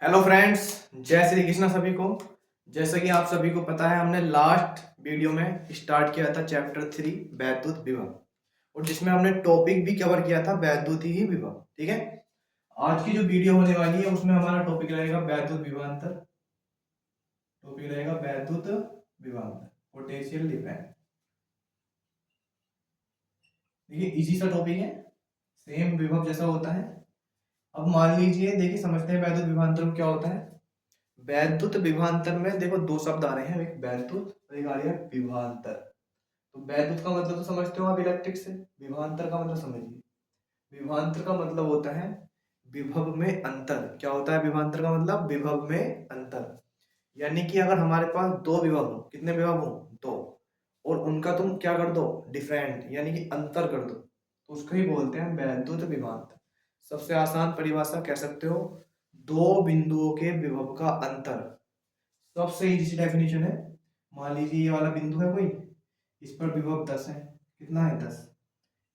Hello friends, जय श्री कृष्ण सभी को। जैसा कि आप सभी को पता है, हमने लास्ट वीडियो में स्टार्ट किया था चैप्टर 3 वैद्युत विभव, और जिसमें हमने टॉपिक भी कवर किया था वैद्युत ही विभव। ठीक है, आज की जो वीडियो होने वाली है उसमें हमारा टॉपिक रहेगा वैद्युत विभवांतर। टॉपिक रहेगा वैद्युत विभवांतर, पोटेंशियल डिफरेंस। देखिए इजी सा टॉपिक है, सेम विभव जैसा होता है। अब मान लीजिए, देखिए समझते हैं वैद्युत विभवांतर में क्या होता है। वैद्युत विभवांतर में देखो दो शब्द आ रहे हैं, एक वैद्युत और एक आ रही है विभवांतर। तो वैद्युत का मतलब तो समझते हो आप, इलेक्ट्रिक से। विभवांतर का मतलब समझिए, विभवांतर का मतलब होता है विभव में अंतर। क्या होता है विभवांतर का मतलब? विभव में अंतर। यानी कि अगर हमारे पास दो विभव हो, कितने विभव हो? दो, और उनका तुम क्या कर दो? डिफरेंट, यानी कि अंतर कर दो, तो उसको ही बोलते हैं वैद्युत विभवांतर। सबसे आसान परिभाषा कह सकते हो, दो बिंदुओं के विभव का अंतर। सबसे इजी डेफिनेशन है। मान लीजिए ये वाला बिंदु है कोई, इस पर विभव 10 है। कितना है? 10।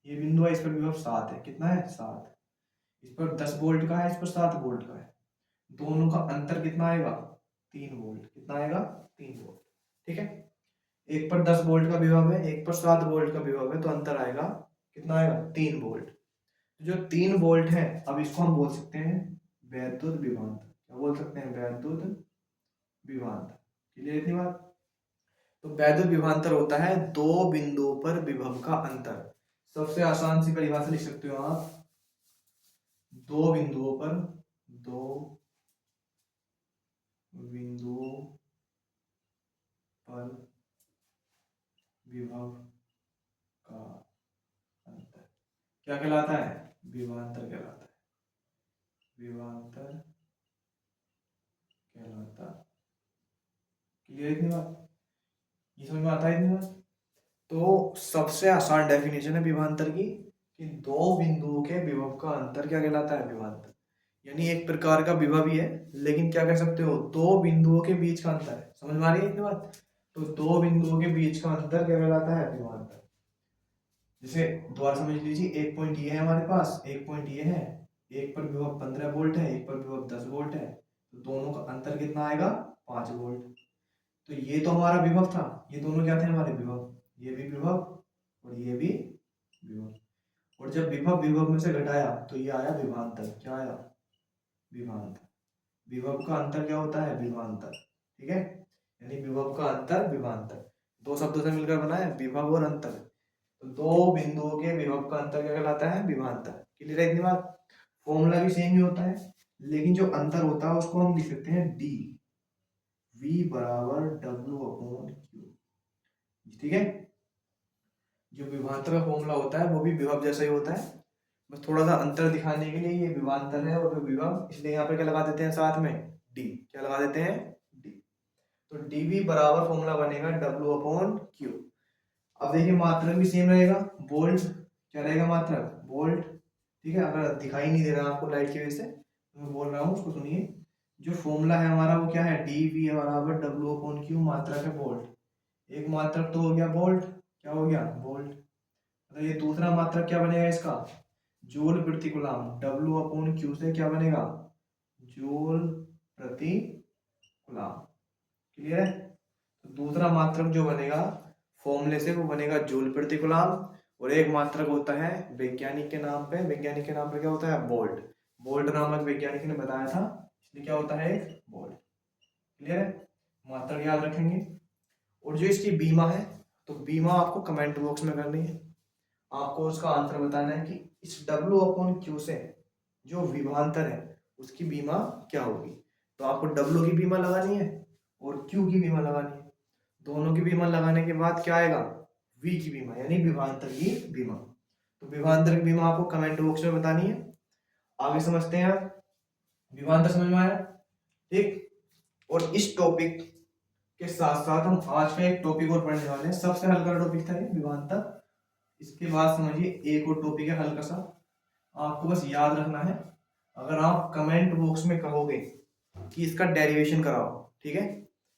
ये बिंदु है, इस पर विभव 7 है। कितना है? 7। इस पर 10 वोल्ट का है, इस पर 7 वोल्ट का है। दोनों का अंतर कितना आएगा? 3 वोल्ट। कितना आएगा? 3 वोल्ट। ठीक है, एक पर 10 वोल्ट का विभव है, एक पर 7 वोल्ट का विभव है, तो अंतर आएगा कितना? आएगा 3 वोल्ट। तो जो 3 वोल्ट है, अब इसको हम बोल सकते हैं वैद्युत विभवांतर। क्या बोल सकते हैं? वैद्युत विभवांतर। क्लियर इतनी बात? तो वैद्युत विभवांतर होता है दो बिंदुओं पर विभव का अंतर। सबसे आसान सी परिभाषा लिख सकते हो आप, दो बिंदुओं पर, दो बिंदुओं पर विभव का अंतर क्या कहलाता है? विभवांतर कहलाता है। विभवांतर कहलाता। क्लियर इतनी बात? ये समझ में आता है इतनी बात? तो सबसे आसान डेफिनेशन है विभवांतर की कि दो बिंदुओं के विभव का अंतर क्या कहलाता है? विभवांतर। यानी एक प्रकार का विभव ही है, लेकिन क्या कह सकते हो? दो बिंदुओं के बीच का अंतर है। समझ में आ रही है इतनी बात? तो दो बिंदुओं के बीच का अंतर क्या कहलाता है? विभवांतर। जैसे दोबारा समझ लीजिए, एक पॉइंट ये है हमारे पास, एक पॉइंट ये है। एक पर विभव 15 वोल्ट है, एक पर विभव 10 वोल्ट है, तो दोनों का अंतर कितना आएगा? 5 वोल्ट। तो ये तो हमारा विभव था, ये दोनों क्या थे? हमारे विभव। ये भी विभव और ये भी विभव। और जब विभव विभव में से घटाया तो ये आया विभवांतर। क्या आया? विभवांतर। विभव का अंतर क्या होता है? विभवांतर। ठीक है, यानी विभव का अंतर विभवांतर। दो शब्दों से मिलकर बना है विभव और अंतर। तो दो बिंदुओं के विभव का अंतर क्या कहलाता है? विभवांतर। क्लियर है इतनी बात? फॉर्मूला भी सेम ही होता है, लेकिन जो अंतर होता है उसको हम लिख सकते हैं डी। V बराबर W/Q। ठीक है, जो विभवांतर का फॉर्मूला होता है वो भी विभव जैसा ही होता है, बस थोड़ा सा अंतर दिखाने के लिए ये विभवांतर है और विभव, इसलिए यहाँ पे क्या लगा देते हैं साथ में? डी। क्या लगा देते हैं? डी। तो dV बराबर फॉर्मूला बनेगा W/Q। अब देखिए मात्रक भी सेम रहेगा, वोल्ट। क्या रहेगा? मात्रक वोल्ट। ठीक है, अगर दिखाई नहीं दे रहा आपको लाइट की वजह से तो मैं बोल रहा हूँ, उसको सुनिए। जो फॉर्मूला है हमारा वो क्या है? dV बराबर W/Q, मात्रक है वोल्ट। एक मात्रक तो हो गया वोल्ट। क्या हो गया? वोल्ट। तो ये दूसरा मात्रक क्या बनेगा इसका? जूल प्रति कूलम। W/Q से क्या बनेगा? जूल प्रति कूलम। क्लियर है? तो दूसरा मात्रक जो बनेगा फॉर्मूले से, वो बनेगा जूल प्रति कूलम। और एक मात्रक होता है वैज्ञानिक के नाम पे, वैज्ञानिक के नाम पे क्या होता है? वोल्ट। वोल्ट नामक वैज्ञानिक ने बताया था, इसलिए क्या होता है? एक वोल्ट। क्लियर है? मात्रक याद रखेंगे। और जो इसकी बीमा है, तो बीमा आपको कमेंट बॉक्स में करनी है। आपको उसका आंसर बताना है कि इस W/Q से जो विभवांतर है उसकी बीमा क्या होगी। तो आपको W की बीमा लगानी है और Q की बीमा लगानी है। दोनों की बीमा लगाने के बाद क्या आएगा? V की बीमा, यानी विभवांतर की बीमा। तो विभवांतर की बीमा आपको कमेंट बॉक्स में बतानी है। आगे समझते हैं आप। विभवांतर समझ में आया? ठीक। और इस टॉपिक के साथ साथ हम आज का एक टॉपिक और पढ़ने वाले हैं। सबसे हल्का टॉपिक था ये विभवांतर। इसके बाद समझिए एक और टॉपिक है हल्का सा, आपको बस याद रखना है। अगर आप कमेंट बॉक्स में कहोगे कि इसका डेरिवेशन कराओ, ठीक है,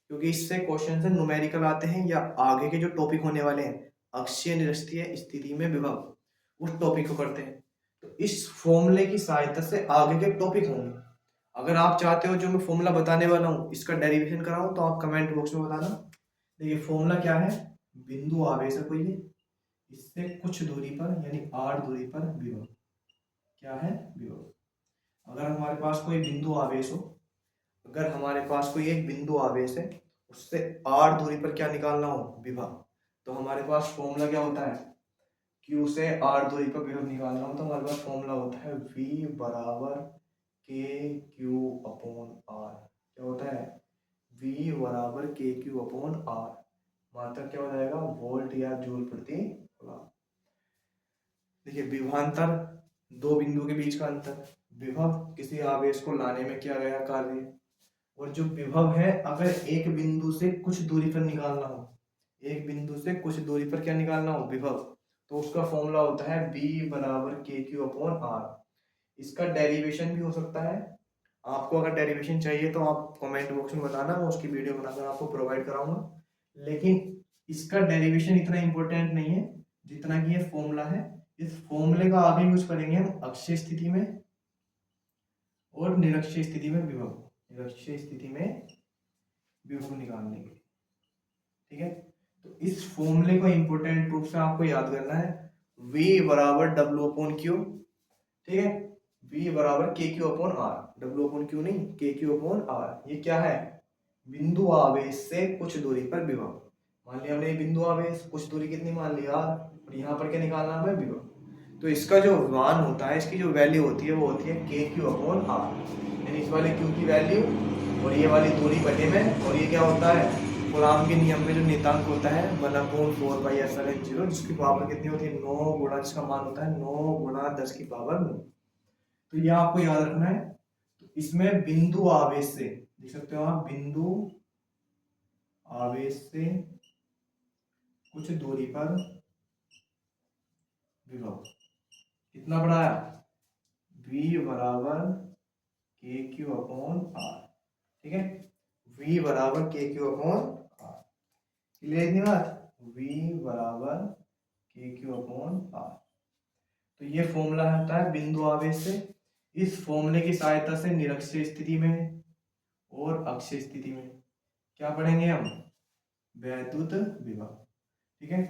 क्योंकि इससे क्वेश्चन से न्यूमेरिकल आते हैं, या आगे के जो टॉपिक होने वाले हैं अक्षीय निरस्तीय स्थिति में विभव, उस टॉपिक को करते हैं। तो इस फॉर्मूले की सहायता से आगे के टॉपिक होंगे, अगर आप चाहते हो जो मैं फॉर्मूला बताने वाला हूँ इसका डेरिवेशन कराऊं तो आप कमेंट बॉक्स में बताना। देखिए फॉर्मूला क्या है, बिंदु आवेश है कोई, इससे कुछ दूरी पर यानी r दूरी पर विभव क्या है, विभव। अगर हमारे पास कोई बिंदु आवेश हो, अगर हमारे पास कोई एक बिंदु आवेश है, उससे r दूरी पर क्या निकालना हो, विभव, तो हमारे पास फॉर्मूला क्या होता है, q से r दूरी पर विभव निकालना हो तो हमारे पास फॉर्मूला होता है v बराबर के क्यू अपॉन r। क्या होता है, v बराबर के क्यू अपॉन r, मात्रक क्या हो जाएगा, वोल्ट या जूल प्रति कूलम। देखिए विभवांतर दो बिंदु के बीच का अंतर, विभव किसी आवेश को लाने में किया गया कार्य, और जो विभव है अगर एक बिंदु से कुछ दूरी पर निकालना हो, एक बिंदु से कुछ दूरी पर क्या निकालना हो, विभव, तो उसका फॉर्मूला होता है v बराबर के क्यू अपॉन r। इसका डेरिवेशन भी हो सकता है, आपको अगर डेरिवेशन चाहिए तो आप कमेंट बॉक्स में बताना, मैं उसकी वीडियो बनाकर आपको प्रोवाइड कराऊंगा। लेकिन इसका डेरिवेशन इतना इंपॉर्टेंट नहीं है जितना कि ये फॉर्मूला है। इस फॉर्मूले का आगे यूज करेंगे हम अक्षीय स्थिति में और निरक्षीय स्थिति में विभव, निरक्षीय स्थिति में विभव निकालने के लिए, ठीक है। तो इस फॉर्मूले को इंपॉर्टेंट रूप से आपको याद करना है, v बराबर W अपॉन क्यू, ठीक है, v बराबर K Q upon R, W upon Q नहीं, के क्यू अपॉन आर। ये क्या है, बिंदु आवेश से कुछ दूरी पर विभव। मान लिया हमने बिंदु आवेश, कुछ दूरी कितनी मान लिया, और यहाँ पर क्या निकालना है, विभव। तो इसका जो मान होता है, इसकी जो वैल्यू होती है वो होती है के क्यू अपॉन आर, यानी इस वाले क्यू की वैल्यू और ये वाली दूरी बटे में, और ये क्या होता है, कूलॉम के नियम में जो नियतांक होता है 1/4πε0, जिसकी पावर कितनी होती है, 9 गुणा, जिसका मान होता है 9 गुणा 10 की पावर 9। तो ये आपको याद रखना है। तो इसमें बिंदु आवेश से, देख सकते हो आप, बिंदु आवेश से कुछ दूरी पर विभव कितना बढ़ाया, v बराबर के क्यू अपॉन आर, ठीक है, v बराबर K Q upon are. Clear इतनी बात, v बराबर के क्यू अपॉन आर। तो ये फॉर्मूला होता है बिंदु आवेश से। इस फॉर्मूले की सहायता से निरक्षीय स्थिति में और अक्षीय स्थिति में क्या पढ़ेंगे हम, वैद्युत विभव, ठीक है।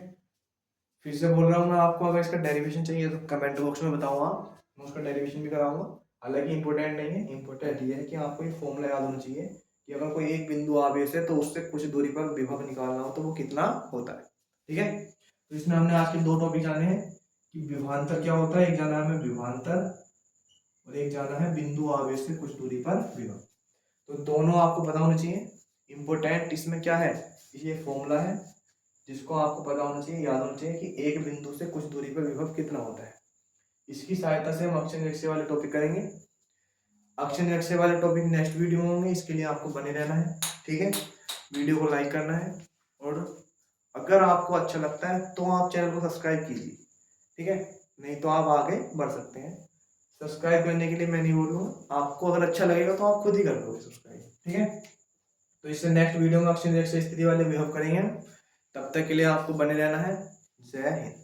फिर से बोल रहा हूँ मैं आपको, अगर इसका डेरिवेशन चाहिए तो कमेंट बॉक्स में बताऊंगा, मैं उसका डेरिवेशन भी कराऊंगा। हालांकि इंपॉर्टेंट नहीं है, इंपॉर्टेंट ये है कि आपको ये फॉर्मूला याद होना चाहिए कि अगर कोई एक बिंदु आवेश है तो उससे कुछ दूरी पर विभव निकालना हो तो वो कितना होता है, ठीक है। तो इसमें हमने आज के दो टॉपिक जाने हैं कि विभवांतर क्या होता है, एक जाना है हमें विभवांतर और एक जाना है बिंदु आवेश से कुछ दूरी पर विभव। तो दोनों आपको पता होना चाहिए। इंपॉर्टेंट इसमें क्या है, ये फॉर्मूला है जिसको आपको पता होना चाहिए, याद होना चाहिए कि एक बिंदु से कुछ दूरी पर विभव कितना होता है। इसकी सहायता से हम अक्षय निरक्षीय वाले टॉपिक करेंगे। अक्षय निरक्षीय वाले टॉपिक नेक्स्ट वीडियो में होंगे, इसके लिए आपको बने रहना है, ठीक है। वीडियो को लाइक करना है और अगर आपको अच्छा लगता है तो आप चैनल को सब्सक्राइब कीजिए, ठीक है, नहीं तो आप आगे बढ़ सकते हैं। सब्सक्राइब करने के लिए मैं नहीं बोलूँगा, आपको अगर अच्छा लगेगा तो आप खुद ही कर लोगे सब्सक्राइब, ठीक है। तो इससे नेक्स्ट वीडियो में अक्षय निरक्षीय स्थिति वाले विभव करेंगे। तब तक के लिए आपको बने रहना है। जय हिंद।